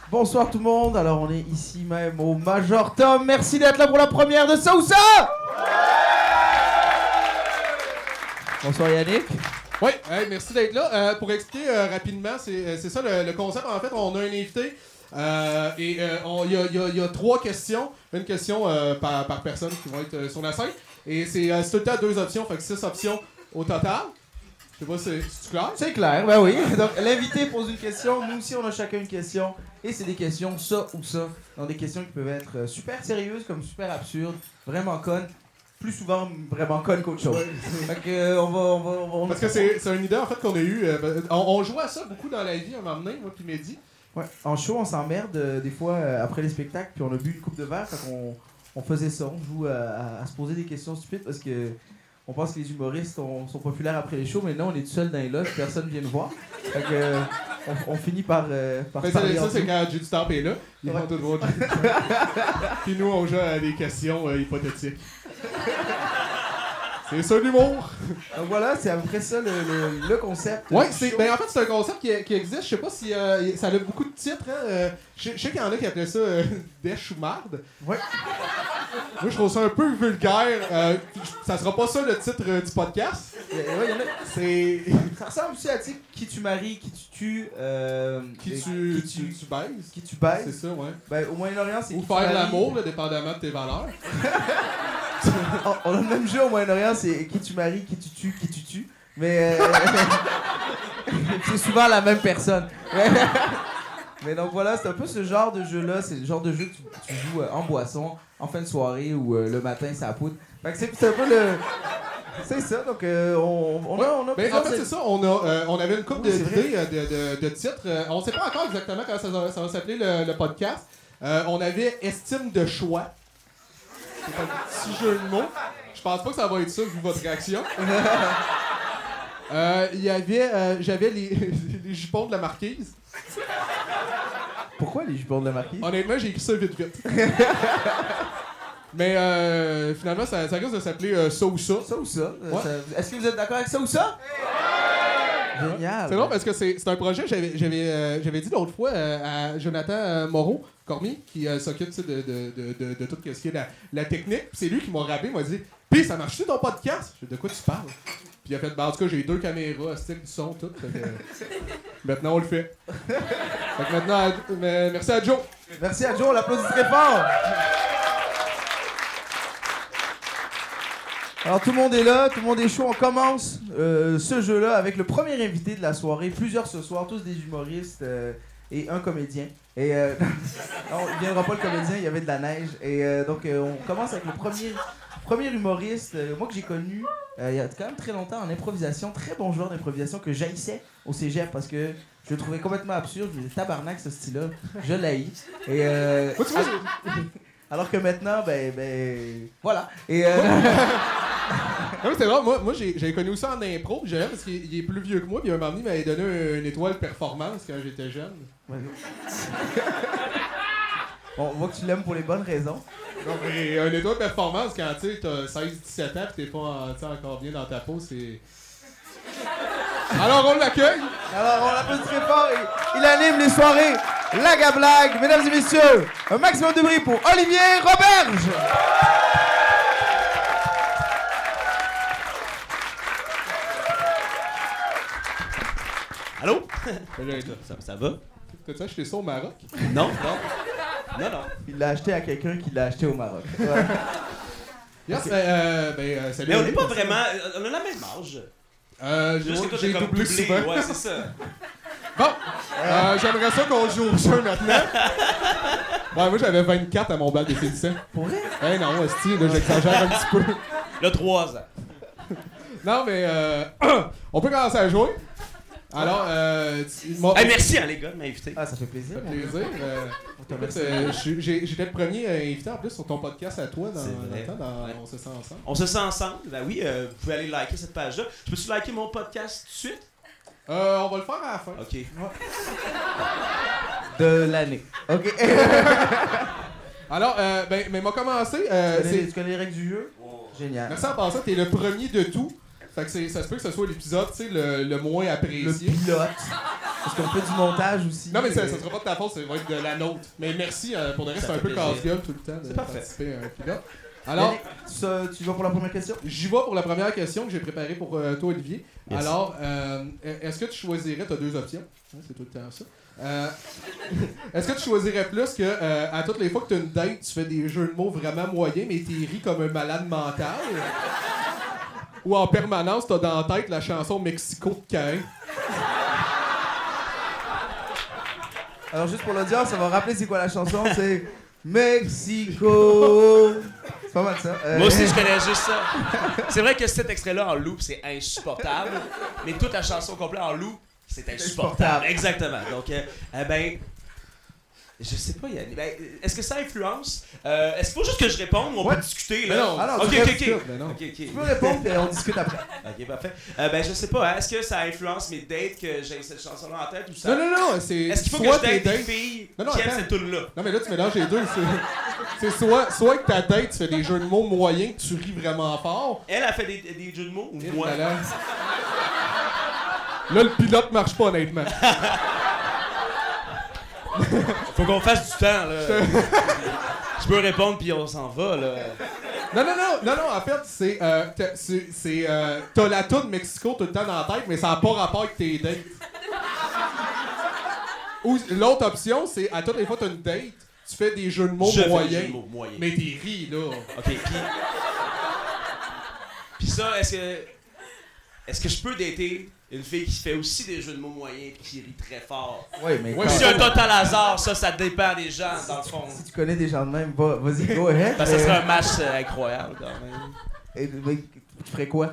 Bonsoir tout le monde, alors on est ici même au Major Tom, merci d'être là pour la première de Ça ou Ça. Bonsoir Yannick. Oui, merci d'être là. Pour expliquer rapidement, c'est ça le concept. En fait, on a un invité et il y a 3 questions. Une question par personne qui vont être sur la scène. Et c'est tout le temps 2 options, fait que 6 options au total. Je sais pas, c'est clair? C'est clair, ben oui. Donc l'invité pose une question, nous aussi on a chacun une question. Et c'est des questions ça ou ça. Donc des questions qui peuvent être super sérieuses comme super absurdes, vraiment connes. Plus souvent vraiment connes qu'autre chose. Ouais. Fait que on va... Parce que c'est une idée en fait qu'on a eue. On jouait à ça beaucoup dans la vie un moment donné, moi puis Mehdi. Ouais. En show, on s'emmerde des fois après les spectacles, puis on a bu une coupe de verre, fait qu'on on faisait ça. On joue à se poser des questions stupides parce que on pense que les humoristes sont populaires après les shows, mais non, on est tout seul dans les loges, personne vient nous voir. Fait que on finit par parler. Ça, c'est quand Judy Stamp est là. Ils vont tout voir Judy Stamp. Puis nous, on joue à des questions hypothétiques. C'est ça l'humour! Donc voilà, c'est à peu près ça le concept. Ouais, en fait, c'est un concept qui existe. Je sais pas si ça a beaucoup de titres. Hein. Je sais qu'il y en a qui appelaient ça Dèche ou Marde. Ouais. Moi, je trouve ça un peu vulgaire. Ça sera pas ça le titre du podcast. Ouais, y en a. Ça ressemble aussi à, tu sais, qui tu maries, qui tu tues. Qui tu baises. Qui tu baises. C'est ça, ouais. Ben, au Moyen-Orient, c'est. Ou qui faire l'amour, là, dépendamment de tes valeurs. On a le même jeu au Moyen-Orient, c'est qui tu maries, qui tu tues, qui tu tues. Mais c'est souvent la même personne. Mais donc voilà, c'est un peu ce genre de jeu-là. C'est le genre de jeu que tu joues en boisson, en fin de soirée ou le matin, ça poudre. Fait que c'est un peu le... C'est ça, donc on a ben, en fait, c'est ça, on avait une couple d'idées de titres. On sait pas encore exactement comment ça va s'appeler le podcast. On avait Estime de choix. C'est un petit jeu de mots. Je pense pas que ça va être ça vu votre réaction. J'avais les jupons de la marquise. Pourquoi les jupons de la marquise? Honnêtement, j'ai écrit ça vite. Mais finalement, ça risque de s'appeler Ça ou ça. Ça ou ça? Ouais. Est-ce que vous êtes d'accord avec ça ou ça? Génial. C'est drôle parce que c'est un projet que j'avais dit l'autre fois à Jonathan Moreau, Cormier, qui s'occupe de tout ce qui est la technique. C'est lui qui m'a rappelé, m'a dit « Pis, ça marche-tu ton podcast? » Je dis « De quoi tu parles? » Puis il a fait « En tout cas, j'ai 2 caméras, stick, du son, tout. » Maintenant, on le fait. Fait que maintenant, merci à Joe. Merci à Joe, on l'applaudit très fort. Alors tout le monde est là, tout le monde est chaud. On commence ce jeu-là avec le premier invité de la soirée. Plusieurs ce soir, tous des humoristes et un comédien. Et non, il viendra pas le comédien, il y avait de la neige. Et donc on commence avec le premier humoriste, moi que j'ai connu il y a quand même très longtemps en improvisation, très bon joueur d'improvisation que j'haïssais au cégep parce que je le trouvais complètement absurde. Je disais tabarnak ce style-là, je l'haïs. Et alors que maintenant, ben voilà. Et Non, c'est vrai, moi j'ai connu ça en impro, puis j'aimais parce qu'il est plus vieux que moi, puis un moment donné, il m'avait donné une étoile performance quand j'étais jeune. Ouais. Bon, on voit que tu l'aimes pour les bonnes raisons. Non, mais une étoile performance quand tu sais, t'as 16-17 ans, pis t'es pas encore bien dans ta peau, c'est. Alors on l'accueille! Alors on l'applaudit très fort, il anime les soirées Laga Blague. Mesdames et messieurs, un maximum de bruit pour Olivier Roberge! Allô? Salut, Ça va? t'as-tu acheté ça au Maroc? Non. Il l'a acheté à quelqu'un qui l'a acheté au Maroc. Ouais. Yes, salut. Mais on n'est pas vraiment. On a la même âge. Juste que toi, t'es j'ai comme doublé doublé. souvent. Ouais, c'est ça. Bon, j'aimerais ça qu'on joue au jeu maintenant. Ouais, moi j'avais 24 à mon bal de finissant. Pour vrai? Eh non, esti, là, j'exagère un petit peu. Là, 3 ans. Non, mais on peut commencer à jouer. Alors, Hey, merci, hein, les gars, de m'inviter. Ah, ça fait plaisir. Ça fait plaisir. J'étais le premier invité en plus sur ton podcast à toi On se sent ensemble. On se sent ensemble. Ben oui, vous pouvez aller liker cette page-là. Je peux-tu liker mon podcast tout de suite? On va le faire à la fin. OK. De l'année. OK. Alors, mais m'a commencé. Tu connais les règles du jeu? Oh. Génial. Merci en passant, t'es le premier de tout. Fait que ça se peut que ce soit l'épisode, tu sais, le moins apprécié. Le pilote. Parce qu'on fait du montage aussi. Non, mais ça sera pas de ta faute, ça va être de la nôtre. Mais merci, pour le reste, c'est un peu casse-gueule tout le temps de participer à un pilote. Alors, tu vas pour la première question? j'y vais pour la première question que j'ai préparée pour toi, Olivier. Merci. Alors, est-ce que tu choisirais, tu as 2 options, hein, c'est tout le temps ça. Est-ce que tu choisirais plus que à toutes les fois que tu as une date, tu fais des jeux de mots vraiment moyens, mais tu ris comme un malade mental? Ou en permanence, tu as dans la tête la chanson Mexico de Caïn? Alors, juste pour l'audience, ça va rappeler c'est quoi la chanson, c'est Mexico. C'est pas mal ça. Moi aussi, je connais juste ça. C'est vrai que cet extrait-là en loop, c'est insupportable. Mais toute la chanson complète en loop, c'est insupportable. Exactement. Donc, je sais pas, Yann. Est-ce que ça influence? Est-ce qu'il faut juste que je réponde ou on peut discuter? Là? Mais non. Alors, Ok. tu peux répondre et on discute après. Ok, parfait. Je sais pas, hein, est-ce que ça influence mes dates que j'ai cette chanson-là en tête ou ça? Non, c'est. Est-ce qu'il faut que soit je date tes des dates- filles Non, qui aiment attends. cette tune-là? Non, mais là, tu mélanges les deux. C'est soit que ta date, tu fais des jeux de mots moyens, que tu ris vraiment fort. Elle a fait des jeux de mots ou moi? Voilà. Là, le pilote marche pas, honnêtement. Faut qu'on fasse du temps, là. Je peux répondre puis on s'en va, là. Non, en fait, t'as la toune Mexico tout le temps dans la tête, mais ça n'a pas rapport avec tes dates. Ou l'autre option, c'est à toutes les fois que t'as une date, tu fais des jeux de mots Je fais des moyens. jeux de mots moyens. Mais t'es ris, là. Ok, puis ça, est-ce que je peux dater une fille qui fait aussi des jeux de mots moyens et qui rit très fort? Oui, mais Ouais, quand- C'est un total hasard, ça dépend des gens, dans le fond. si tu connais des gens de même, vas-y, go ahead. Ça serait un match incroyable, quand même. Mais tu ferais quoi?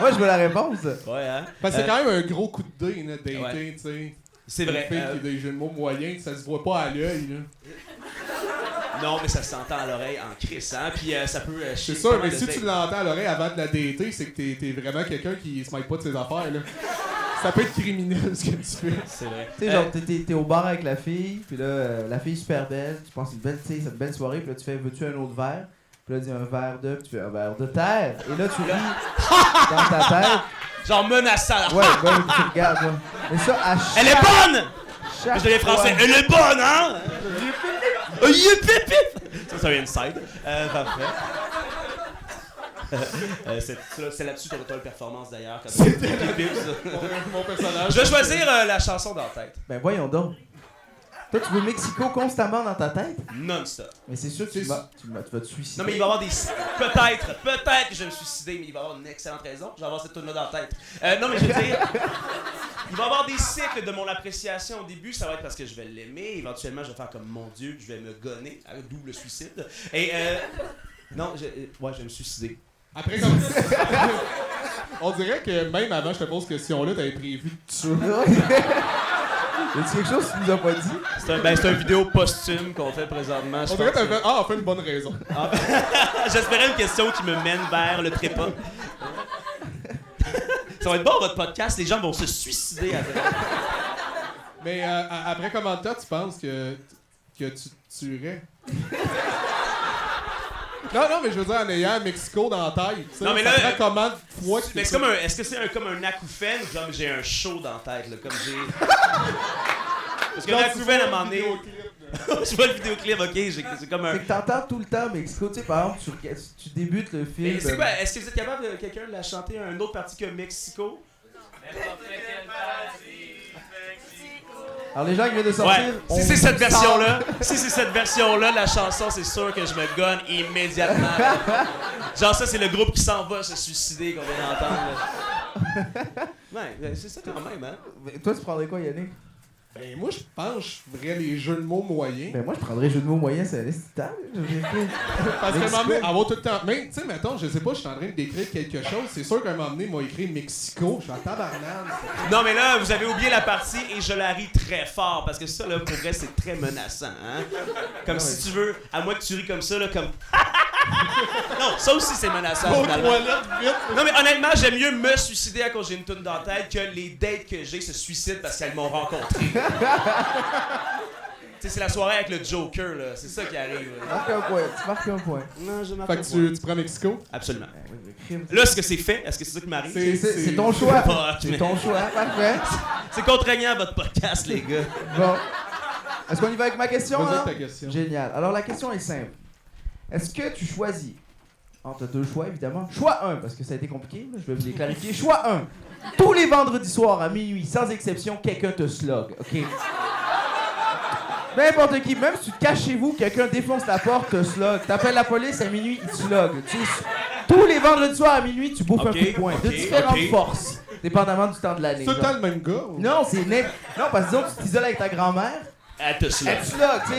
Moi, je veux la réponse. Ouais, hein? Parce que c'est quand même un gros coup de dé, là, dater, Ouais. tu sais. C'est Une vrai. fille qui a des jeux de mots moyens, ça se voit pas à l'œil, là. Non, mais ça s'entend à l'oreille en crise, hein? Puis ça peut. C'est ça, mais si tu l'entends à l'oreille avant de la dater, c'est que t'es vraiment quelqu'un qui se mêle pas de ses affaires, là. Ça peut être criminel, ce que tu fais. C'est vrai. Tu sais, genre, t'es au bar avec la fille, puis là, la fille super belle, tu penses une belle soirée, puis là, tu fais, veux-tu un autre verre? Puis là, elle dit un verre de, puis tu fais un verre de terre. Et là, tu ris dans ta tête. Genre menaçant. Ouais, tu regardes, là. Mais ça, à chaque Elle est bonne! chaque Je l'ai français. fois- Elle est bonne, hein? Ça, c'est un inside. Parfait. C'est là-dessus que tu as une performance d'ailleurs. Quand tu Mon personnage. Je vais choisir la chanson dans la tête. Ben voyons donc. Toi, tu veux Mexico constamment dans ta tête? Non-stop. Mais c'est sûr que tu vas te suicider. Non, mais il va y avoir des. Peut-être que je vais me suicider, mais il va y avoir une excellente raison. Je vais avoir cette tune-là dans la tête. Non, mais je veux dire. Il va y avoir des cycles de mon appréciation au début. Ça va être parce que je vais l'aimer. Éventuellement, je vais faire comme mon Dieu, je vais me gonner. Double suicide. Et. Non, je vais me suicider. Après, comme. On dirait que même avant que je te pose cette question-là, t'avais prévu de tuer. Y a-tu quelque chose que tu nous as pas dit? C'est un vidéo posthume qu'on fait présentement. Je On dirait que pense t'avais fait. Ah, on fait une bonne raison. J'espérais une question qui me mène vers le trépas. Ça va être bon votre podcast, les gens vont se suicider après. Mais après combien de temps tu penses que tu tuerais? Non, mais je veux dire, en ayant Mexico dans la tête, tu sais, Non, mais ça là, prend combien de fois que Mais c'est comme est-ce que c'est comme un acouphène ou comme j'ai un show dans la tête, là, comme j'ai... Parce que l'acouphène, à un moment donné... Je vois le vidéoclip, ok, c'est comme un... C'est que t'entends tout le temps Mexico, tu sais, par exemple, tu débutes le film. Mais c'est quoi, est-ce que vous êtes capable de quelqu'un de la chanter un autre partie que Mexico? Alors les gens qui viennent de sortir. Ouais, si c'est cette version-là, de la chanson, c'est sûr que je me gonne immédiatement. Genre ça, c'est le groupe qui s'en va se suicider qu'on vient d'entendre. Là. Ouais, c'est ça quand même, hein? Mais toi, tu prendrais quoi, Yannick? Ben, moi, je pense que je ferais les jeux de mots moyens. Ben moi, je prendrais jeu de mots moyen, c'est l'estital. Parce qu'à un Mexico. moment donné, avoir tout le temps. Mais, tu sais, mettons, je sais pas, je suis en train de décrire quelque chose. C'est sûr qu'à un moment donné, il m'a écrit Mexico. Je suis en tabarnane. Non, mais là, vous avez oublié la partie et je la ris très fort parce que ça, là, pour vrai, c'est très menaçant, hein? Comme Non, si tu veux, à moins que tu ris comme ça, là, comme. Non, ça aussi, c'est menaçant. Aux Finalement. toilettes, vite. Non, mais honnêtement, j'aime mieux me suicider à cause que j'ai une toune dans la tête que les dates que j'ai se suicident parce qu'elles m'ont rencontré. sais, c'est la soirée avec le Joker, là. C'est ça qui arrive. Là. Marque un point. Tu marques un point. Non, je marque Fait un que point. tu prends Mexico? Absolument. Crime. Là, est-ce que c'est fait? Est-ce que c'est ça qui m'arrive? C'est ton choix. Fuck, C'est mais- ton choix. Parfait. C'est contraignant, votre podcast, les gars. Bon. Est-ce qu'on y va avec ma question, Vas-y là? avec ta question. Génial. Alors, la question est simple. Est-ce que tu choisis, entre deux choix, évidemment, choix 1, parce que ça a été compliqué, là, je vais vous les clarifier. Choix 1. Tous les vendredis soirs à minuit, sans exception, quelqu'un te slog, OK? N'importe qui, même si tu te caches chez vous, quelqu'un défonce la porte, te slog. T'appelles la police à minuit, il te slog. Tous les vendredis soirs à minuit, tu bouffes un coup de poing. De différentes forces, dépendamment du temps de l'année. C'est tout le genre. temps le même gars? ou- Non, non, parce que disons, tu t'isoles avec ta grand-mère, Elle te slug. elle te slog, tu sais.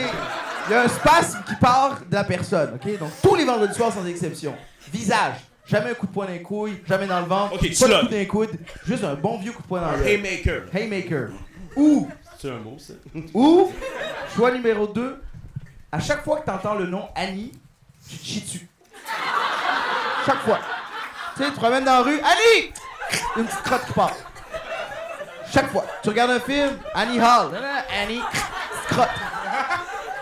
Il y a un spasme qui part de la personne, OK? Donc, tous les vendredis soirs, sans exception. Visage. Jamais un coup de poing dans les couilles, jamais dans le ventre, Ok, pas de slug. coup dans les coudes, juste un bon vieux coup de poing dans le Haymaker. Haymaker. Ou, C'est un mot, ça? choix numéro 2, à chaque fois que t'entends le nom Annie, tu te chies dessus. Chaque fois. Tu sais, tu te promènes dans la rue, Annie! Une petite crotte qui part. Chaque fois. Tu regardes un film, Annie Hall. Annie, petite crotte.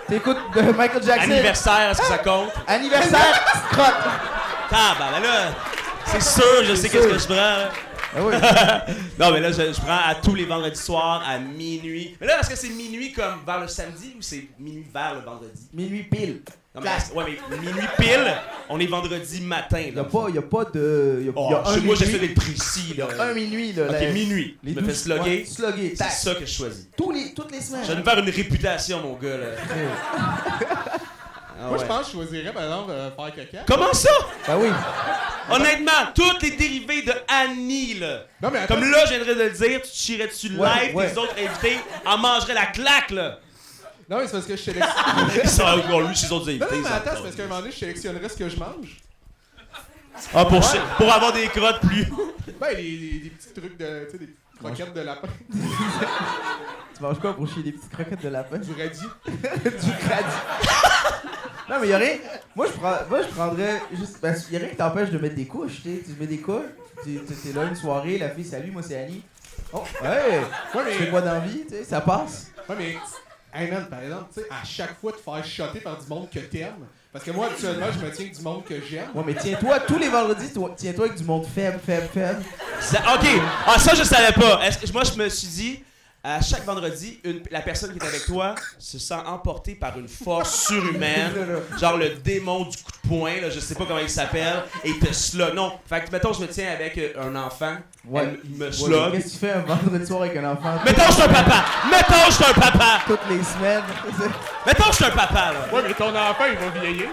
T'écoutes de Michael Jackson. Anniversaire, est-ce que ça compte? Anniversaire, petite crotte. Ben là, c'est sûr, je sais qu'est-ce que je prends. Là. Ah oui. Non, mais là, je prends à tous les vendredis soirs, à minuit. Mais là, est-ce que c'est minuit comme vers le samedi ou c'est minuit vers le vendredi? Minuit pile. Non, mais, mais minuit pile, on est vendredi matin. Y Là. a pas de. Y a un Moi, minuit. j'essaie d'être précis. Là. Un minuit, là. Ok, la- minuit. Les Je me fais 12 slugger. ouais, slugger, C'est tac. ça que je choisis. Toutes les semaines. Je vais me faire une réputation, mon gars. Là. Ah Moi, je ouais. pense que je choisirais, par exemple, faire caca. Comment ça? Ben oui. Honnêtement, toutes les dérivés de Annie, là. Non, mais attends. Comme là, je viendrais de le dire, tu te chierais dessus Ouais, live, ouais. tes autres invités en mangeraient la claque, là. Non, mais c'est parce que je sélectionne. Ça va encore lui, ses autres Non, invités. non, mais ça attends, va c'est parce qu'à un moment donné, je sélectionnerais ce que je mange. Ah, pour avoir des crottes plus. Ben, des petits trucs de. Tu sais, des petites croquettes de lapin. Tu manges quoi pour chier des petites croquettes de lapin? Du radis. Du crédit. Non, mais y'a rien. Moi, je prendrais juste. Parce qu'il y a rien qui t'empêche de mettre des couches, tu sais. Tu mets des couches, t'es là une soirée, la fille, salut, moi c'est Annie. Oh, ouais! Ouais, Tu fais quoi dans la vie, tu sais, ça passe. Ouais, mais. Hey man, par exemple, tu sais, à chaque fois te faire shotter par du monde que t'aimes. Parce que moi, habituellement, je me tiens avec du monde que j'aime. Ouais, mais tiens-toi, tous les vendredis, tiens-toi avec du monde faible. Ok. Ah, ça, je savais pas. Moi, je me suis dit, à chaque vendredi, la personne qui est avec toi se sent emportée par une force surhumaine. Genre le démon du coup de poing, là, je sais pas comment il s'appelle, et te slug. Non, fait que mettons, je me tiens avec un enfant, Ouais. il me Ouais, slug. Qu'est-ce que tu fais un vendredi soir avec un enfant? Mettons, je suis un papa! Mettons, je suis un papa! Toutes les semaines. Mettons, je suis un papa, là. Ouais, mais ton enfant, il va vieillir.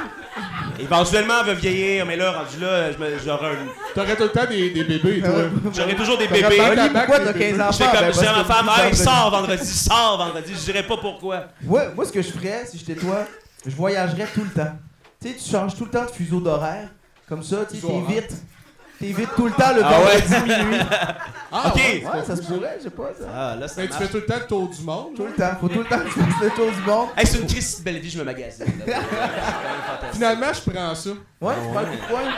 Éventuellement, elle va vieillir, mais là, rendu là, j'aurai un... T'aurais tout le temps des bébés, toi. J'aurai toujours des T'aurais bébés. pas- Oli, Oli, pourquoi t'as bébé. 15 enfants? Je fais comme, Ben, je dis parce à que ma femme, tu hey, vendredi. sors vendredi, je dirais pas pourquoi. Ouais, moi, ce que je ferais, si j'étais toi, je voyagerais tout le temps. Tu sais, tu changes tout le temps de fuseau d'horaire. Comme ça, tu sais, Fuseau horaire. t'évites tout le temps le Ah ouais? vendredi minuit. Ah, Ok. ouais. Ouais, ça se pourrait, je sais pas, ça. Ah, là, ça Mais tu marche. fais tout le temps le tour du monde. Tout le temps. Faut tout le temps que tu fasses le tour du monde. Hey, c'est une triste belle vie, je me magasine. là. C'est quand même fantastique. Finalement, je prends ça. Ouais, tu prends le coup de poing.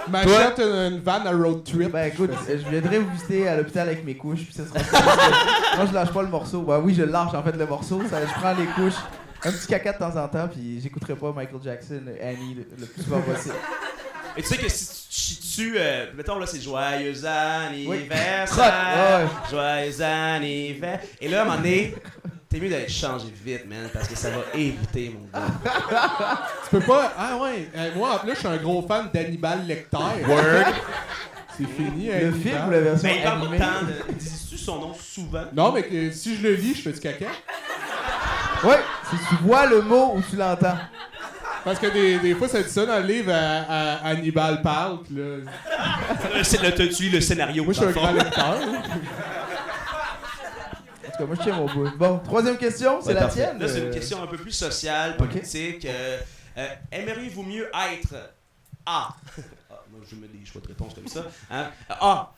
M'achète une van à road trip. Ben écoute, je viendrai vous visiter à l'hôpital avec mes couches, puis ça sera ça. Moi, je lâche pas le morceau. Ben oui, je le lâche en fait le morceau. Je prends les couches, un petit caca de temps en temps, puis j'écouterai pas Michael Jackson, Annie, le plus souvent possible. Et tu sais que si tu chies dessus, mettons là, c'est joyeux Crotte, anniversaire, joyeux anniversaire. Et là, à un moment donné, t'es mieux d'aller changer vite, man, parce que ça va éviter, mon gars. Tu peux pas. Ah ouais. Moi, en plus, je suis un gros fan d'Hannibal Lecter. Word. C'est fini, Le Hannibal. film ou la version Ben, il parle animée? pas tant de... Dis-tu son nom souvent? Non, mais que si je le lis, je fais du caca. Ouais, si tu vois le mot ou tu l'entends. Parce que des fois, ça dit ça dans le livre à Hannibal parle. Pis là... Tu lis le scénario. Moi, je suis un dans grand le fond. lecteur. En tout cas, moi, je tiens mon bout. Bon, troisième question, c'est Ouais, la parfait. tienne. Là, c'est une question un peu plus sociale, politique. Aimeriez-vous mieux être A. Moi, je mets des choix de réponse comme ça. Hein? A.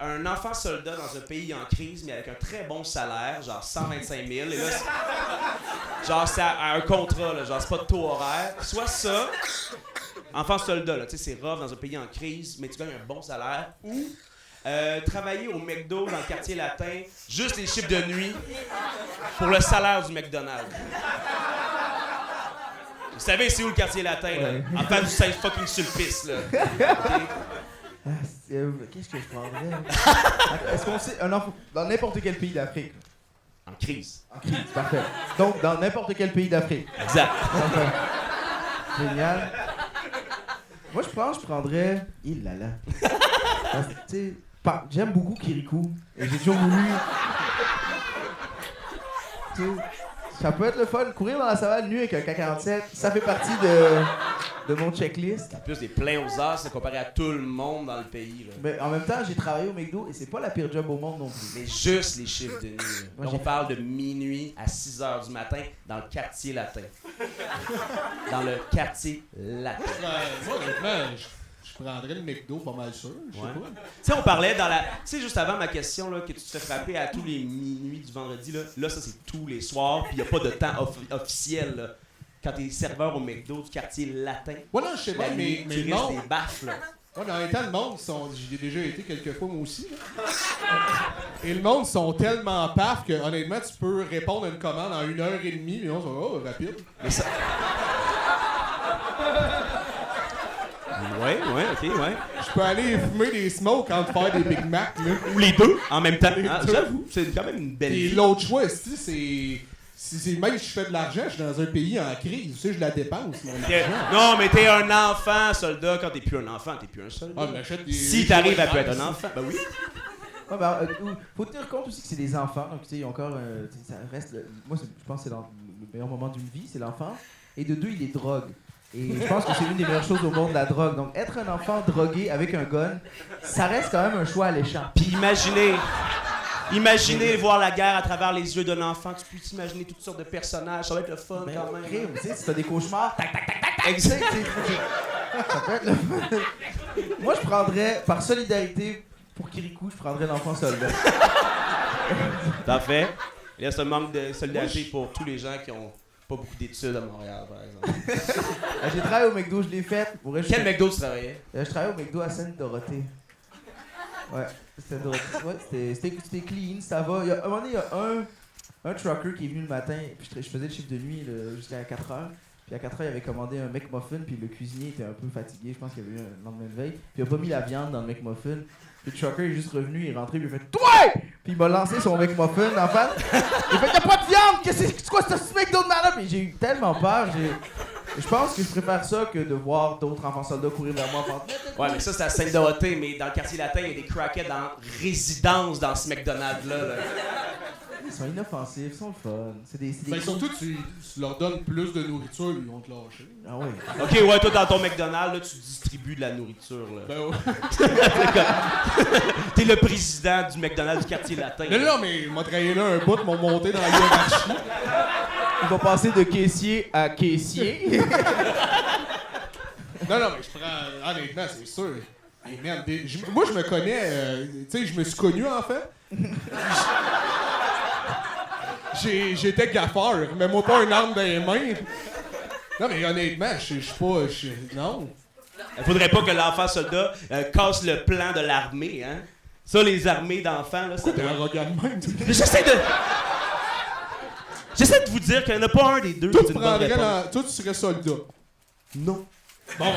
Un enfant soldat dans un pays en crise, mais avec un très bon salaire, genre 125 000. Et là, genre, c'est à un contrat, là, genre, c'est pas de taux horaire. Soit ça, enfant soldat, là, tu sais, c'est rough dans un pays en crise, mais tu gagnes un bon salaire. Ou Travailler au McDo dans le quartier latin, juste les chiffres de nuit, pour le salaire du McDonald's. Vous savez, c'est où le quartier latin, là? Ouais. En face du Saint-fucking-Sulpice, là. Ah, qu'est-ce que je prendrais? Attends, est-ce qu'on sait un enfant dans n'importe quel pays d'Afrique? En crise. En crise, parfait. Donc, dans n'importe quel pays d'Afrique. Exact. Parfait. Génial. Moi, je pense que je prendrais... Il là là. Parce que, tu sais, j'aime beaucoup Kirikou. Et j'ai toujours voulu... Tu sais, ça peut être le fun. Courir dans la savane nue avec un K-47, ça fait partie de mon checklist. En plus, des pleins aux as, c'est comparé à tout le monde dans le pays, là. Mais en même temps, j'ai travaillé au McDo et c'est pas la pire job au monde non plus. Mais juste les chiffres de nuit. Là. Moi, Là, on parle de minuit à 6h du matin dans le quartier latin. Dans le quartier latin. Moi, honnêtement, je prendrais le McDo pas mal sûr. Je sais Ouais. pas. Tu sais, on parlait dans la. Tu sais, juste avant ma question, là, que tu te fais frapper à tous les minuit du vendredi, là ça, c'est tous les soirs, puis il n'y a pas de temps officiel, là. Quand t'es serveur au McDo du quartier latin. Ouais, non, je sais pas, la nuit, mais tu le risques monde. des baffes, là. Ouais, mais en même temps, le monde, j'y ai déjà été quelques fois, moi aussi. Là. Et le monde sont tellement paf que, honnêtement, tu peux répondre à une commande en 1h30, mais on se dit, oh, rapide. Mais ça. Ouais, ok, ouais. Je peux aller fumer des smokes quand faire des Big Mac, là. Ou les deux en même temps. Les Hein, deux. j'avoue, c'est quand même une belle Et vie. l'autre choix, c'est même si je fais de l'argent, je suis dans un pays en crise. Tu sais, je la dépense, mon argent. Non, mais t'es un enfant, soldat. Quand t'es plus un enfant, t'es plus un soldat. Ah, mais achète des. Si t'arrives à plus être un enfant, ben oui. Ouais, ben, faut tenir compte aussi que c'est des enfants, donc tu sais, il y a encore, tu sais, ça reste. Moi, je pense que c'est dans le meilleur moment d'une vie, c'est l'enfant. Et de deux, il est drogue. Et je pense que c'est une des meilleures choses au monde, la drogue. Donc, être un enfant drogué avec un gun, ça reste quand même un choix alléchant. Puis imaginez voir la guerre à travers les yeux d'un enfant. Tu peux t'imaginer toutes sortes de personnages. Ça va être le fun Ben, quand même. crime, tu sais, si t'as des cauchemars, tac, tac, tac, tac, tac, Exact. tu sais, ça peut être le fun. Moi, je prendrais, par solidarité pour Kirikou, je prendrais l'enfant soldat. T'as fait. Il y a ce manque de solidarité pour tous les gens qui ont pas beaucoup d'études à Montréal, par exemple. J'ai travaillé au McDo, je l'ai fait. Pour vrai, Quel McDo tu travaillais? Je travaillais au McDo à Sainte-Dorothée. Ouais, c'était Dorothée. Ouais, c'était clean, ça va. À un moment donné, il y a un trucker qui est venu le matin, puis je faisais le chiffre de nuit jusqu'à 4h. Puis à 4h, il avait commandé un McMuffin, puis le cuisinier était un peu fatigué, je pense qu'il y avait eu un lendemain de veille. Puis il a pas mis la viande dans le McMuffin. Puis le trucker est juste revenu, il est rentré, puis il a fait « Toi! » Puis il m'a lancé son McMuffin en face. Il a fait « Y'a pas de viande! C'est quoi ce McDo de malade? » Puis j'ai eu tellement peur, je pense que je préfère ça que de voir d'autres enfants soldats courir vers moi en faisant Ouais, mais ça, c'est à Sainte-Dorothée, mais dans le quartier latin, il y a des crackheads en résidence dans ce McDonald's-là. Là. Ils sont inoffensifs, ils sont le fun. C'est des Ben, surtout, tu leur donnes plus de nourriture, ils vont te lâcher. Ah ouais. Ok, ouais, toi, dans ton McDonald's, là, tu distribues de la nourriture. Là. Ben ouais. T'es le président du McDonald's du quartier latin. Non, non, mais ils m'ont travaillé là un bout, ils m'ont monté dans la hiérarchie. Ils vont passer de caissier à caissier. Non, non, mais je prends. Honnêtement, c'est sûr. Hey, merde, moi, je me connais. Tu sais, je me suis connu, en fait. J'étais gaffeur. Mets-moi pas une arme dans les mains. Non, mais honnêtement, je suis pas. Non. Il faudrait pas que l'enfant soldat casse le plan de l'armée, hein. Ça, les armées d'enfants, là, ça T'es doit... arrogant de même. J'essaie de vous dire qu'il n'y en a pas un des deux Toi, qui tu est une bonne prendrais réponse. Toi, tu serais soldat. Non. Bon.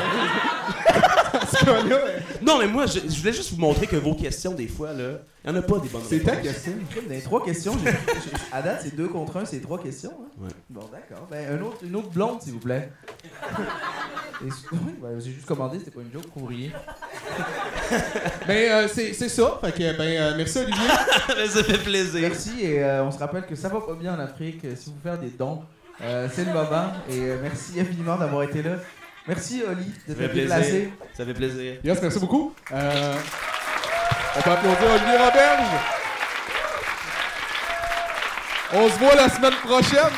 Dans ce cas-là, Non, mais moi, je voulais juste vous montrer que vos questions, des fois, là, il n'y en a pas des bonnes c'est réponses. ta question. Dans les 3 questions, à date, c'est 2 contre 1, c'est 3 questions. Hein? Ouais. Bon, d'accord. Ben, une autre blonde, s'il vous plaît. Oui, ben, j'ai juste commandé, c'était pas une joke, courrier. Ben, c'est ça. Fait que, ben, merci, Olivier. Ça fait plaisir. Merci, et on se rappelle que ça va pas bien en Afrique. Si vous voulez faire des dons, c'est le moment. Et merci infiniment d'avoir été là. Merci, Oli, de Ça fait t'être plaisir. déplacé. Ça fait plaisir. Yes, merci beaucoup. On peut applaudir Olivier Roberge. On se voit la semaine prochaine.